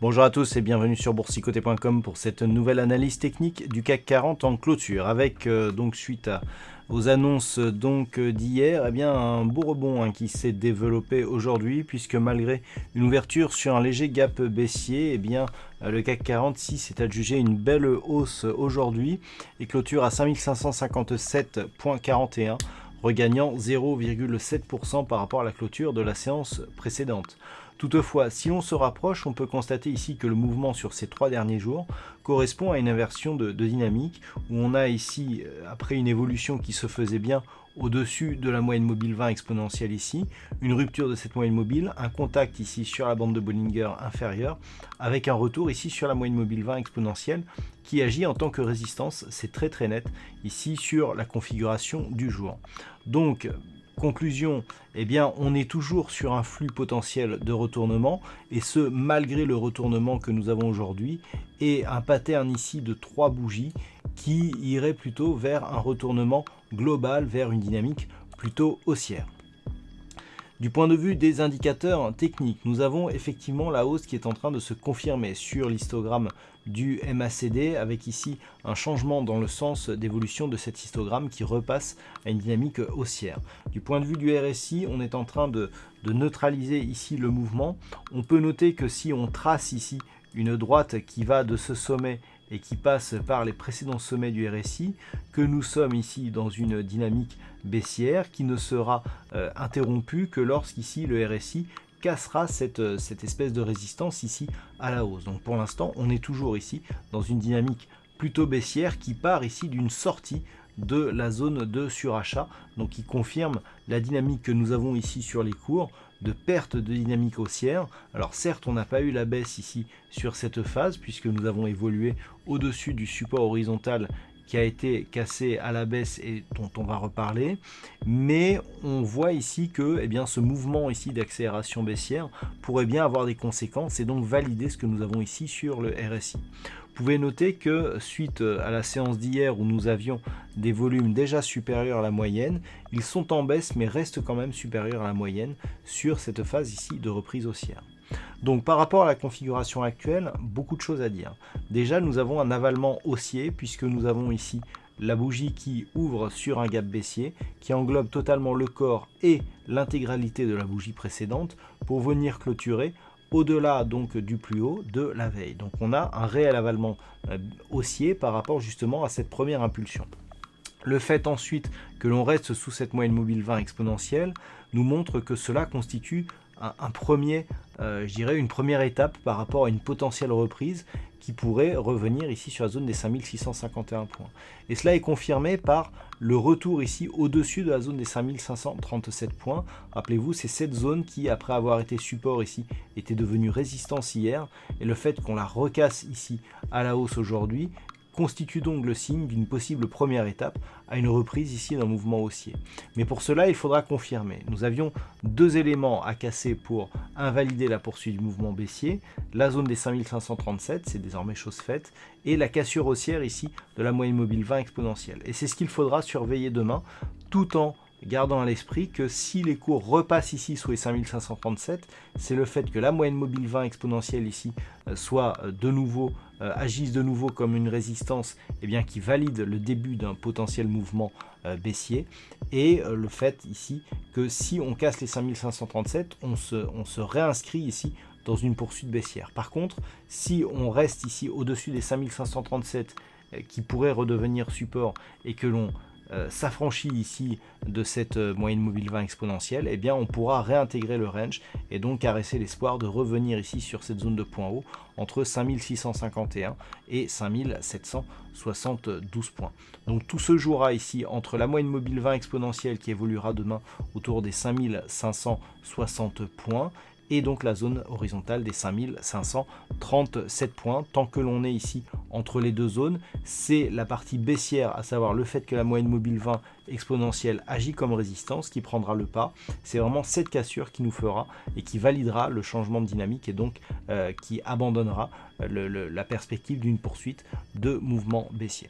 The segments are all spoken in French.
Bonjour à tous et bienvenue sur boursicoté.com pour cette nouvelle analyse technique du CAC 40 en clôture avec donc suite aux annonces d'hier, un beau rebond qui s'est développé aujourd'hui puisque malgré une ouverture sur un léger gap baissier, le CAC 40 s'est adjugé une belle hausse aujourd'hui et clôture à 5557,41, regagnant 0,7% par rapport à la clôture de la séance précédente. Toutefois, si on se rapproche, on peut constater ici que le mouvement sur ces 3 derniers jours correspond à une inversion de dynamique où on a ici, après une évolution qui se faisait bien au-dessus de la moyenne mobile 20 exponentielle ici, une rupture de cette moyenne mobile, un contact ici sur la bande de Bollinger inférieure, avec un retour ici sur la moyenne mobile 20 exponentielle qui agit en tant que résistance, c'est très net ici sur la configuration du jour. Donc, conclusion, on est toujours sur un flux potentiel de retournement et ce malgré le retournement que nous avons aujourd'hui et un pattern ici de 3 bougies qui irait plutôt vers un retournement global, vers une dynamique plutôt haussière. Du point de vue des indicateurs techniques, nous avons effectivement la hausse qui est en train de se confirmer sur l'histogramme du MACD avec ici un changement dans le sens d'évolution de cet histogramme qui repasse à une dynamique haussière. Du point de vue du RSI, on est en train de neutraliser ici le mouvement. On peut noter que si on trace ici une droite qui va de ce sommet et qui passe par les précédents sommets du RSI, que nous sommes ici dans une dynamique baissière qui ne sera interrompue que lorsqu'ici le RSI cassera cette espèce de résistance ici à la hausse. Donc pour l'instant, on est toujours ici dans une dynamique plutôt baissière qui part ici d'une sortie de la zone de surachat, donc qui confirme la dynamique que nous avons ici sur les cours de perte de dynamique haussière. Alors certes, on n'a pas eu la baisse ici sur cette phase puisque nous avons évolué au-dessus du support horizontal qui a été cassé à la baisse et dont on va reparler, mais on voit ici que ce mouvement ici d'accélération baissière pourrait bien avoir des conséquences et donc valider ce que nous avons ici sur le RSI. Vous pouvez noter que suite à la séance d'hier où nous avions des volumes déjà supérieurs à la moyenne, ils sont en baisse mais restent quand même supérieurs à la moyenne sur cette phase ici de reprise haussière. Donc par rapport à la configuration actuelle, beaucoup de choses à dire. Déjà, nous avons un avalement haussier puisque nous avons ici la bougie qui ouvre sur un gap baissier qui englobe totalement le corps et l'intégralité de la bougie précédente pour venir clôturer au-delà donc du plus haut de la veille. Donc on a un réel avalement haussier par rapport justement à cette première impulsion. Le fait ensuite que l'on reste sous cette moyenne mobile 20 exponentielle nous montre que cela constitue une première étape par rapport à une potentielle reprise qui pourrait revenir ici sur la zone des 5651 points. Et cela est confirmé par le retour ici au-dessus de la zone des 5537 points. Rappelez-vous, c'est cette zone qui, après avoir été support ici, était devenue résistance hier. Et le fait qu'on la recasse ici à la hausse aujourd'hui constitue donc le signe d'une possible première étape à une reprise ici d'un mouvement haussier. Mais pour cela, il faudra confirmer. Nous avions 2 éléments à casser pour invalider la poursuite du mouvement baissier. La zone des 5537, c'est désormais chose faite, et la cassure haussière ici de la moyenne mobile 20 exponentielle. Et c'est ce qu'il faudra surveiller demain, tout en gardant à l'esprit que si les cours repassent ici sous les 5537, c'est le fait que la moyenne mobile 20 exponentielle ici agisse de nouveau comme une résistance qui valide le début d'un potentiel mouvement baissier et le fait ici que si on casse les 5537, on se réinscrit ici dans une poursuite baissière. Par contre, si on reste ici au-dessus des 5537 qui pourrait redevenir support et que l'on s'affranchit ici de cette moyenne mobile 20 exponentielle, on pourra réintégrer le range et donc caresser l'espoir de revenir ici sur cette zone de point haut entre 5651 et 5772 points. Donc tout se jouera ici entre la moyenne mobile 20 exponentielle qui évoluera demain autour des 5560 points et donc la zone horizontale des 5537 points. Tant que l'on est ici entre les deux zones, c'est la partie baissière, à savoir le fait que la moyenne mobile 20 exponentielle agit comme résistance qui prendra le pas. C'est vraiment cette cassure qui nous fera et qui validera le changement de dynamique et donc qui abandonnera la perspective d'une poursuite de mouvement baissier.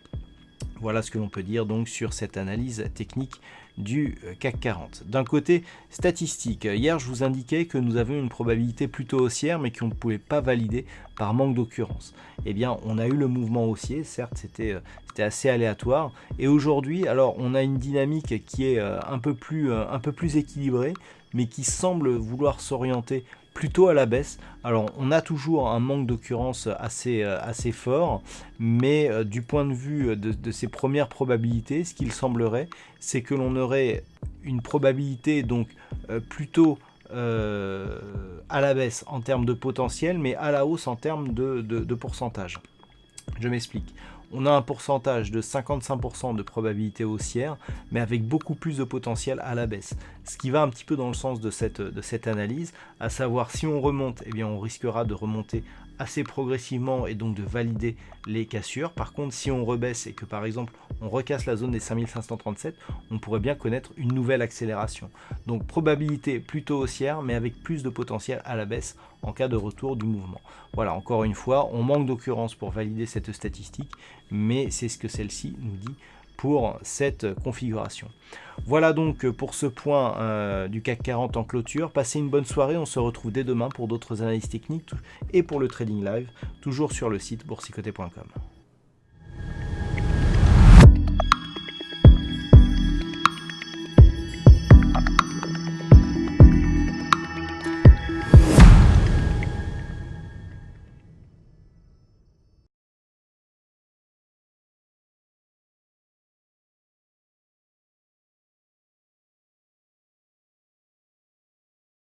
Voilà ce que l'on peut dire donc sur cette analyse technique du CAC 40. D'un côté statistique, hier je vous indiquais que nous avions une probabilité plutôt haussière mais qu'on ne pouvait pas valider par manque d'occurrence. Eh bien on a eu le mouvement haussier, certes c'était assez aléatoire, et aujourd'hui alors on a une dynamique qui est un peu plus équilibrée mais qui semble vouloir s'orienter plutôt à la baisse. Alors on a toujours un manque d'occurrence assez fort, mais du point de vue de ces premières probabilités, ce qu'il semblerait, c'est que l'on aurait une probabilité donc plutôt à la baisse en termes de potentiel, mais à la hausse en termes de pourcentage. Je m'explique. On a un pourcentage de 55% de probabilité haussière, mais avec beaucoup plus de potentiel à la baisse. Ce qui va un petit peu dans le sens de cette analyse, à savoir si on remonte, eh bien on risquera de remonter assez progressivement et donc de valider les cassures. Par contre, si on rebaisse et que par exemple on recasse la zone des 5537, on pourrait bien connaître une nouvelle accélération. Donc probabilité plutôt haussière, mais avec plus de potentiel à la baisse en cas de retour du mouvement. Voilà, encore une fois, on manque d'occurrence pour valider cette statistique, mais c'est ce que celle-ci nous dit pour cette configuration. Voilà donc pour ce point du CAC 40 en clôture. Passez une bonne soirée, on se retrouve dès demain pour d'autres analyses techniques et pour le trading live, toujours sur le site boursicoté.com.